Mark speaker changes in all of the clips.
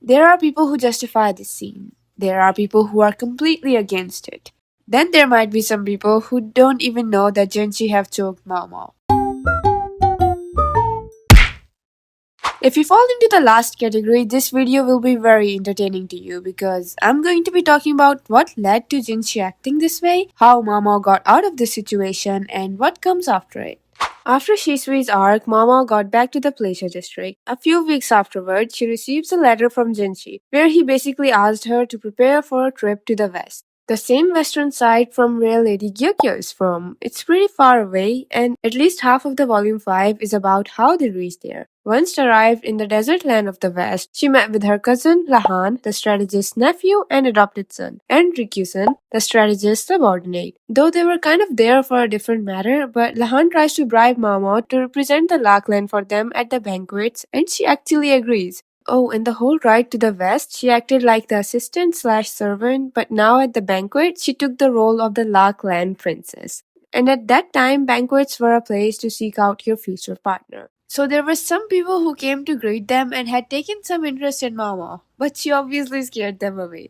Speaker 1: There are people who justify this scene. There are people who are completely against it. Then there might be some people who don't even know that Jinshi have choked Maomao. If you fall into the last category, this video will be very entertaining to you because I'm going to be talking about what led to Jinshi acting this way, how Maomao got out of this situation, and what comes after it. After Shisui's arc, Maomao got back to the pleasure district. A few weeks afterward, she receives a letter from Jinshi, where he basically asked her to prepare for a trip to the west. The same western side from where Lady Gyokyo is from. It's pretty far away, and at least half of the volume 5 is about how they reached there. Once arrived in the desert land of the west, she met with her cousin Lahan, the strategist's nephew and adopted son, and Rikusen, the strategist's subordinate. Though they were kind of there for a different matter, but Lahan tries to bribe Maomao to represent the Lakland for them at the banquets, and she actually agrees. Oh, and the whole ride to the west, she acted like the assistant slash servant, but now at the banquet, she took the role of the Lakland princess. And at that time, banquets were a place to seek out your future partner. So there were some people who came to greet them and had taken some interest in Mama, but she obviously scared them away,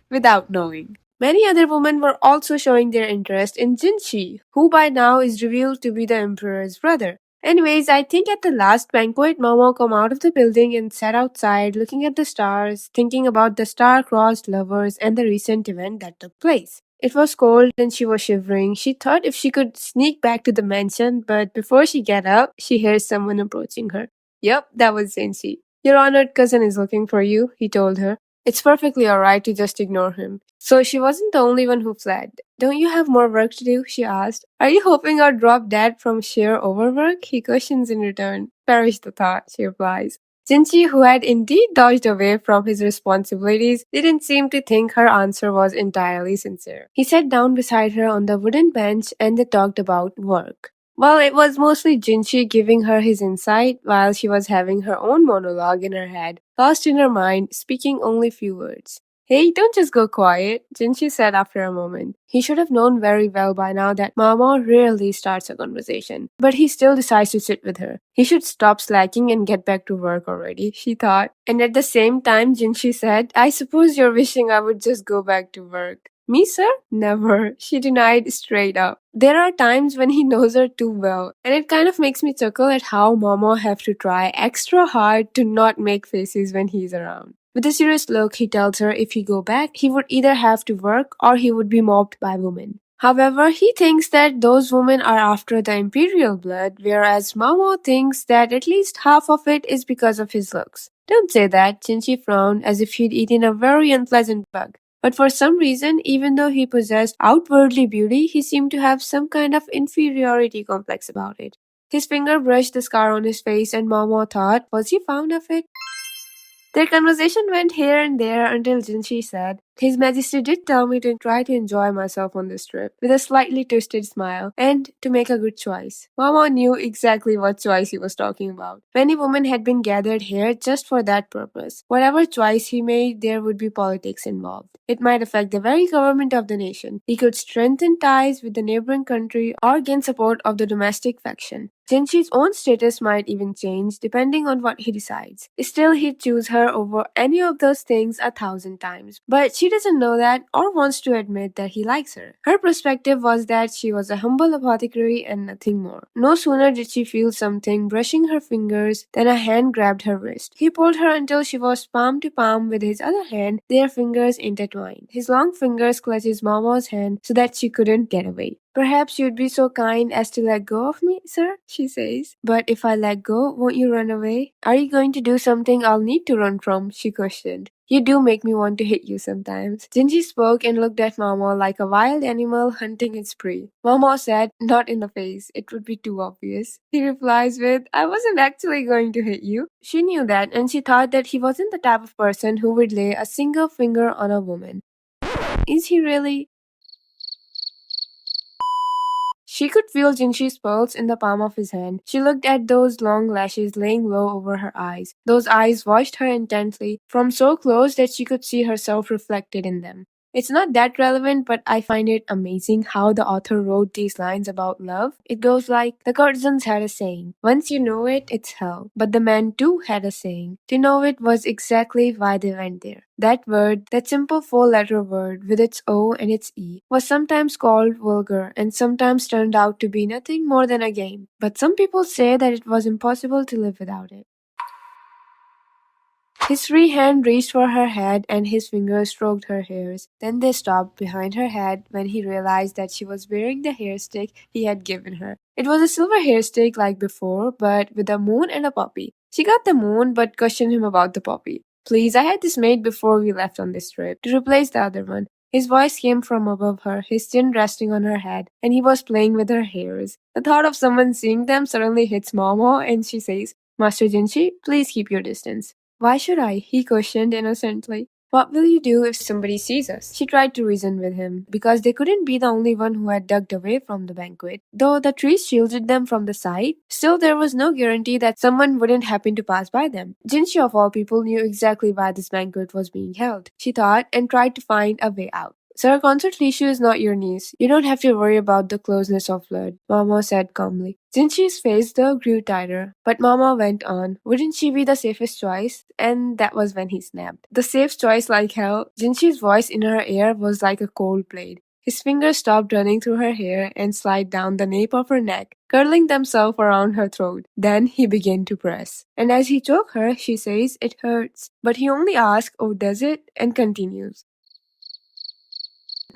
Speaker 1: without knowing. Many other women were also showing their interest in Jinshi, who by now is revealed to be the emperor's brother. Anyways, I think at the last banquet, Momo come out of the building and sat outside looking at the stars, thinking about the star-crossed lovers and the recent event that took place. It was cold and she was shivering. She thought if she could sneak back to the mansion, but before she get up, she hears someone approaching her. Yep, that was Jinshi. Your honored cousin is looking for you, he told her. It's perfectly alright to just ignore him. So she wasn't the only one who fled. Don't you have more work to do? She asked. Are you hoping I'll drop dead from sheer overwork? He questions in return. Perish the thought, she replies. Jinshi, who had indeed dodged away from his responsibilities, didn't seem to think her answer was entirely sincere. He sat down beside her on the wooden bench and they talked about work. Well, it was mostly Jinshi giving her his insight while she was having her own monologue in her head, lost in her mind, speaking only few words. Hey, don't just go quiet, Jinshi said after a moment. He should have known very well by now that Mama rarely starts a conversation, but he still decides to sit with her. He should stop slacking and get back to work already, she thought. And at the same time, Jinshi said, I suppose you're wishing I would just go back to work. Me, sir? Never, she denied straight up. There are times when he knows her too well, and it kind of makes me chuckle at how Mama have to try extra hard to not make faces when he's around. With a serious look, he tells her if he go back, he would either have to work or he would be mobbed by women. However, he thinks that those women are after the imperial blood, whereas Mamo thinks that at least half of it is because of his looks. Don't say that, Jinshi frowned as if he'd eaten a very unpleasant bug. But for some reason, even though he possessed outwardly beauty, he seemed to have some kind of inferiority complex about it. His finger brushed the scar on his face and Mamo thought, was he fond of it? Their conversation went here and there until Jinshi said, His Majesty did tell me to try to enjoy myself on this trip, with a slightly twisted smile, and to make a good choice. Mama knew exactly what choice he was talking about. Many women had been gathered here just for that purpose. Whatever choice he made, there would be politics involved. It might affect the very government of the nation. He could strengthen ties with the neighboring country or gain support of the domestic faction. Jinshi's own status might even change depending on what he decides. Still, he'd choose her over any of those things 1,000 times. But she doesn't know that or wants to admit that he likes her. Her perspective was that she was a humble apothecary and nothing more. No sooner did she feel something brushing her fingers than a hand grabbed her wrist. He pulled her until she was palm to palm with his other hand, their fingers intertwined. His long fingers clutched Mama's hand so that she couldn't get away. Perhaps you'd be so kind as to let go of me, sir, she says. But if I let go, won't you run away? Are you going to do something I'll need to run from? She questioned. You do make me want to hit you sometimes. Jinji spoke and looked at Mama like a wild animal hunting its prey. Mama said, not in the face, it would be too obvious. He replies with, I wasn't actually going to hit you. She knew that and she thought that he wasn't the type of person who would lay a single finger on a woman. Is he really? She could feel Jinshi's pulse in the palm of his hand. She looked at those long lashes laying low over her eyes. Those eyes watched her intently, from so close that she could see herself reflected in them. It's not that relevant, but I find it amazing how the author wrote these lines about love. It goes like, the courtesans had a saying, once you know it, it's hell. But the men too had a saying, to know it was exactly why they went there. That word, that simple four-letter word with its O and its E, was sometimes called vulgar and sometimes turned out to be nothing more than a game. But some people say that it was impossible to live without it. His free hand reached for her head and his fingers stroked her hairs. Then they stopped behind her head when he realized that she was wearing the hair stick he had given her. It was a silver hair stick like before, but with a moon and a poppy. She got the moon but questioned him about the poppy. Please, I had this made before we left on this trip, to replace the other one. His voice came from above her, his chin resting on her head, and he was playing with her hairs. The thought of someone seeing them suddenly hits Maomao, and she says, Master Jinshi, please keep your distance. Why should I? He questioned innocently. What will you do if somebody sees us? She tried to reason with him, because they couldn't be the only one who had ducked away from the banquet. Though the trees shielded them from the sight, still there was no guarantee that someone wouldn't happen to pass by them. Jinshi of all people knew exactly why this banquet was being held, she thought, and tried to find a way out. Sir, Concert Lishu is not your niece. You don't have to worry about the closeness of blood, Maomao said calmly. Jinshi's face though grew tighter, but Maomao went on. Wouldn't she be the safest choice? And that was when he snapped. The safe choice like hell. Jinshi's voice in her ear was like a cold blade. His fingers stopped running through her hair and slid down the nape of her neck, curling themselves around her throat. Then he began to press. And as he choked her, she says, it hurts. But he only asks, oh, does it? And continues.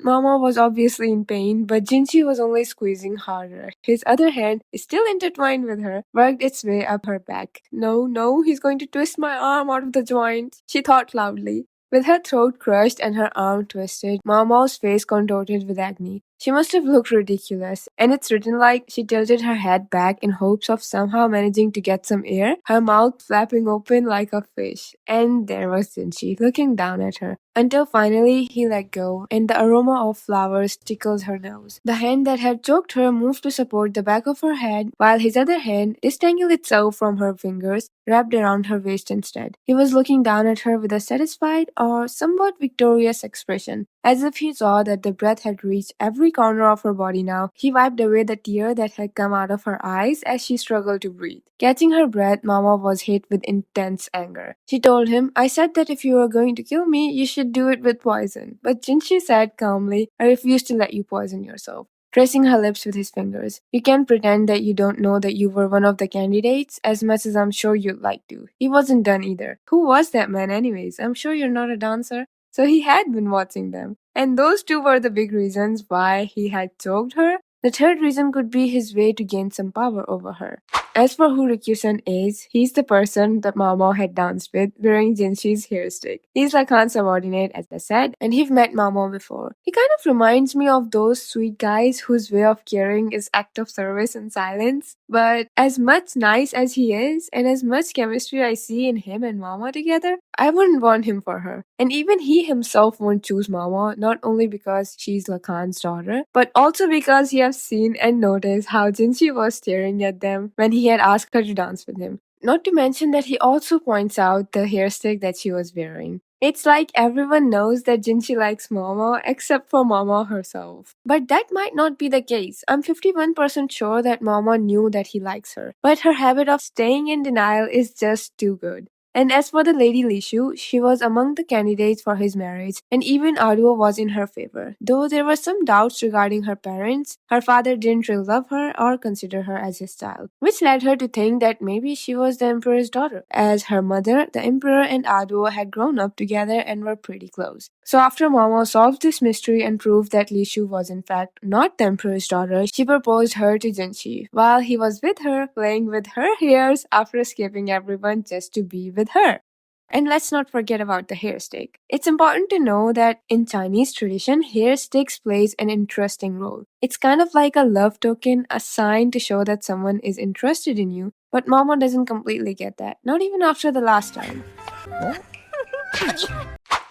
Speaker 1: Mama was obviously in pain, but Jinshi was only squeezing harder. His other hand, still intertwined with her, worked its way up her back. No, no, he's going to twist my arm out of the joint, she thought loudly. With her throat crushed and her arm twisted, Maomao's face contorted with agony. She must have looked ridiculous, and it's written like she tilted her head back in hopes of somehow managing to get some air, her mouth flapping open like a fish. And there was Jinshi, looking down at her. Until finally he let go, and the aroma of flowers tickled her nose. The hand that had choked her moved to support the back of her head, while his other hand disentangled itself from her fingers, wrapped around her waist instead. He was looking down at her with a satisfied or somewhat victorious expression, as if he saw that the breath had reached every corner of her body now. He wiped away the tear that had come out of her eyes as she struggled to breathe. Catching her breath, Mama was hit with intense anger. She told him, I said that if you were going to kill me, you should do it with poison. But Jinshi said calmly, I refuse to let you poison yourself, tracing her lips with his fingers. You can't pretend that you don't know that you were one of the candidates, as much as I'm sure you'd like to. He wasn't done either. Who was that man anyways? I'm sure you're not a dancer. So he had been watching them. And those two were the big reasons why he had choked her. The third reason could be his way to gain some power over her. As for who Rikyu-san is, he's the person that Maomao had danced with wearing Jinshi's hair stick. He's Lacan's subordinate, as I said, and he've met Maomao before. He kind of reminds me of those sweet guys whose way of caring is act of service and silence. But as much nice as he is, and as much chemistry I see in him and Maomao together, I wouldn't want him for her. And even he himself won't choose Maomao, not only because she's Lacan's daughter, but also because he has seen and noticed how Jinshi was staring at them when he had asked her to dance with him. Not to mention that he also points out the hairstick that she was wearing. It's like everyone knows that Jinshi likes Maomao except for Maomao herself. But that might not be the case. I'm 51% sure that Maomao knew that he likes her. But her habit of staying in denial is just too good. And as for the Lady Lishu, she was among the candidates for his marriage, and even Aruo was in her favor. Though there were some doubts regarding her parents, her father didn't really love her or consider her as his child, which led her to think that maybe she was the emperor's daughter, as her mother, the emperor, and Aruo had grown up together and were pretty close. So after Maomao solved this mystery and proved that Lishu was in fact not the emperor's daughter, she proposed her to Jinshi, while he was with her, playing with her hairs after escaping everyone just to be with her. And let's not forget about the hair stick. It's important to know that in Chinese tradition, hair sticks plays an interesting role. It's kind of like a love token, a sign to show that someone is interested in you. But Mama doesn't completely get that, not even after the last time.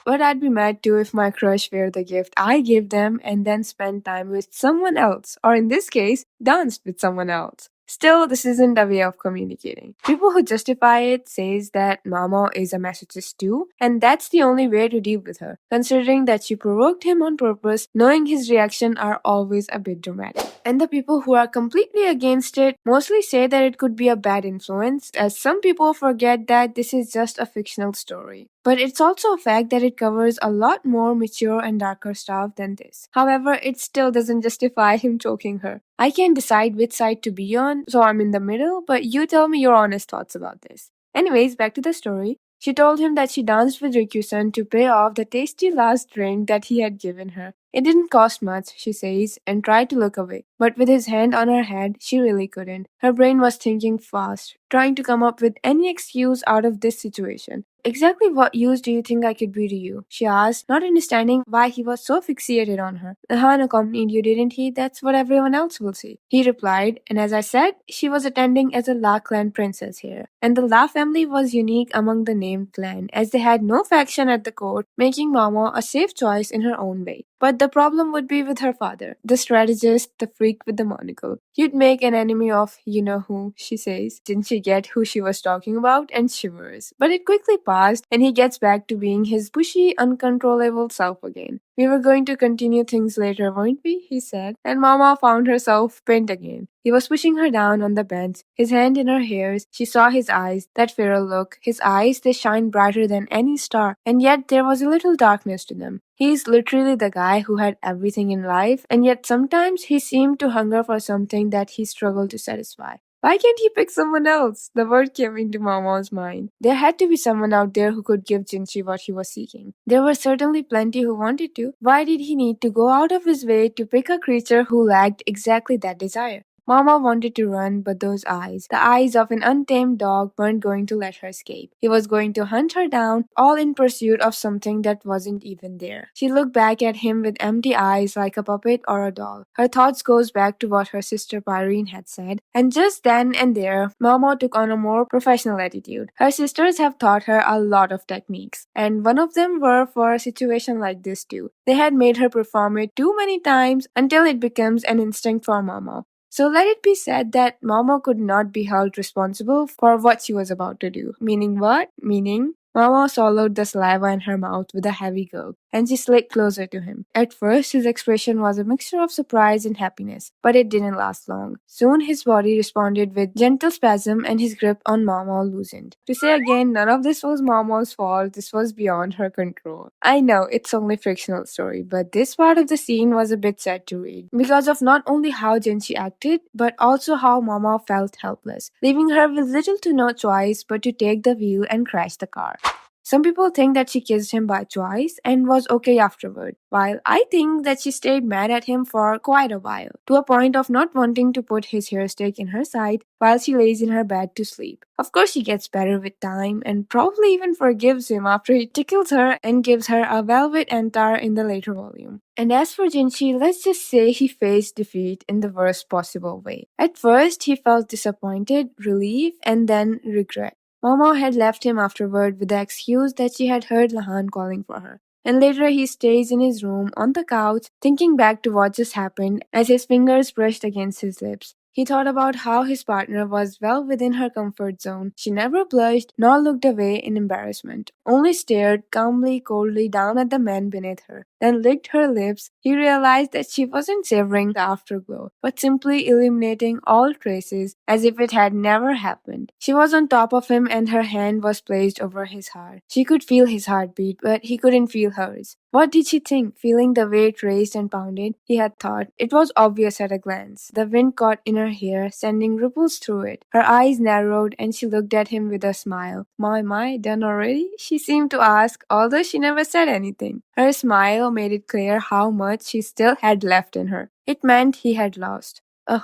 Speaker 1: But I'd be mad too if my crush were the gift I gave them and then spent time with someone else, or in this case, danced with someone else. Still, this isn't a way of communicating. People who justify it says that Maomao is a masochist too, and that's the only way to deal with her, considering that she provoked him on purpose, knowing his reaction are always a bit dramatic. And the people who are completely against it mostly say that it could be a bad influence, as some people forget that this is just a fictional story. But it's also a fact that it covers a lot more mature and darker stuff than this. However, it still doesn't justify him choking her. I can't decide which side to be on, so I'm in the middle, but you tell me your honest thoughts about this. Anyways, back to the story. She told him that she danced with Rikyu-san to pay off the tasty last drink that he had given her. It didn't cost much, she says, and tried to look away. But with his hand on her head, she really couldn't. Her brain was thinking fast, trying to come up with any excuse out of this situation. Exactly what use do you think I could be to you? She asked, not understanding why he was so fixated on her. Han accompanied you, didn't he? That's what everyone else will see. He replied, and as I said, she was attending as a La clan princess here. And the La family was unique among the named clan, as they had no faction at the court, making Maomao a safe choice in her own way. But the problem would be with her father, the strategist, the freak with the monocle. You'd make an enemy of you-know-who, she says. Didn't she get who she was talking about? And shivers. But it quickly passed, and he gets back to being his pushy, uncontrollable self again. We were going to continue things later, weren't we? He said, and Mama found herself pinned again. He was pushing her down on the bench, his hand in her hairs. She saw his eyes, that feral look. His eyes, they shine brighter than any star, and yet there was a little darkness to them. He is literally the guy who had everything in life, and yet sometimes he seemed to hunger for something that he struggled to satisfy. Why can't he pick someone else? The word came into Mama's mind. There had to be someone out there who could give Jinshi what he was seeking. There were certainly plenty who wanted to. Why did he need to go out of his way to pick a creature who lacked exactly that desire? Mama wanted to run, but those eyes, the eyes of an untamed dog, weren't going to let her escape. He was going to hunt her down, all in pursuit of something that wasn't even there. She looked back at him with empty eyes like a puppet or a doll. Her thoughts goes back to what her sister Pyrene had said, and just then and there, Mama took on a more professional attitude. Her sisters have taught her a lot of techniques, and one of them were for a situation like this too. They had made her perform it too many times until it becomes an instinct for Mama. So let it be said that Mama could not be held responsible for what she was about to do. Meaning what? Meaning Mama swallowed the saliva in her mouth with a heavy gulp, and she slid closer to him. At first, his expression was a mixture of surprise and happiness, but it didn't last long. Soon, his body responded with gentle spasm, and his grip on Mama loosened. To say again, none of this was Mama's fault. This was beyond her control. I know it's only fictional story, but this part of the scene was a bit sad to read because of not only how Jinshi acted, but also how Mama felt helpless, leaving her with little to no choice but to take the wheel and crash the car. Some people think that she kissed him by choice and was okay afterward, while I think that she stayed mad at him for quite a while, to a point of not wanting to put his hair stick in her side while she lays in her bed to sleep. Of course, she gets better with time and probably even forgives him after he tickles her and gives her a velvet antar in the later volume. And as for Jinshi, let's just say he faced defeat in the worst possible way. At first, he felt disappointed, relief, and then regret. Mama had left him afterward with the excuse that she had heard Lahan calling for her. And later he stays in his room on the couch, thinking back to what just happened as his fingers brushed against his lips. He thought about how his partner was well within her comfort zone. She never blushed nor looked away in embarrassment, only stared calmly, coldly down at the man beneath her, then licked her lips. He realized that she wasn't savoring the afterglow, but simply eliminating all traces as if it had never happened. She was on top of him and her hand was placed over his heart. She could feel his heartbeat, but he couldn't feel hers. What did she think? Feeling the way it raced and pounded, he had thought. It was obvious at a glance. The wind caught in her hair, sending ripples through it. Her eyes narrowed and she looked at him with a smile. My, done already? She seemed to ask, although she never said anything. Her smile made it clear how much she still had left in her. It meant he had lost.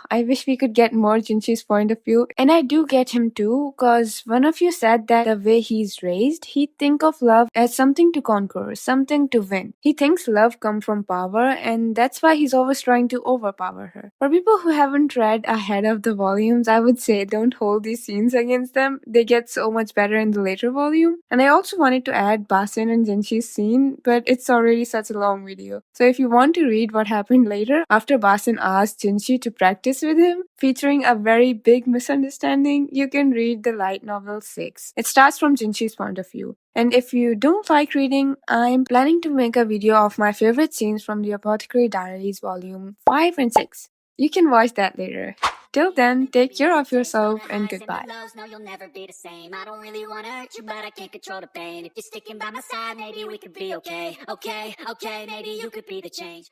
Speaker 1: I wish we could get more Jinshi's point of view. And I do get him too, cause one of you said that the way he's raised, he think of love as something to conquer, something to win. He thinks love comes from power, and that's why he's always trying to overpower her. For people who haven't read ahead of the volumes, I would say don't hold these scenes against them. They get so much better in the later volume. And I also wanted to add Basin and Jinshi's scene, but it's already such a long video. So if you want to read what happened later, after Basin asked Jinshi to practice practice with him, featuring a very big misunderstanding, you can read the light novel 6. It starts from Jinshi's point of view. And if you don't like reading, I'm planning to make a video of my favorite scenes from the Apothecary Diaries volume 5 and 6. You can watch that later. Till then, take care of yourself and goodbye.
Speaker 2: No, you'll never be the same. I don't really wanna hurt you, but I can't control the pain. If you're sticking by my side, maybe we could be okay. Okay, maybe you could be the change.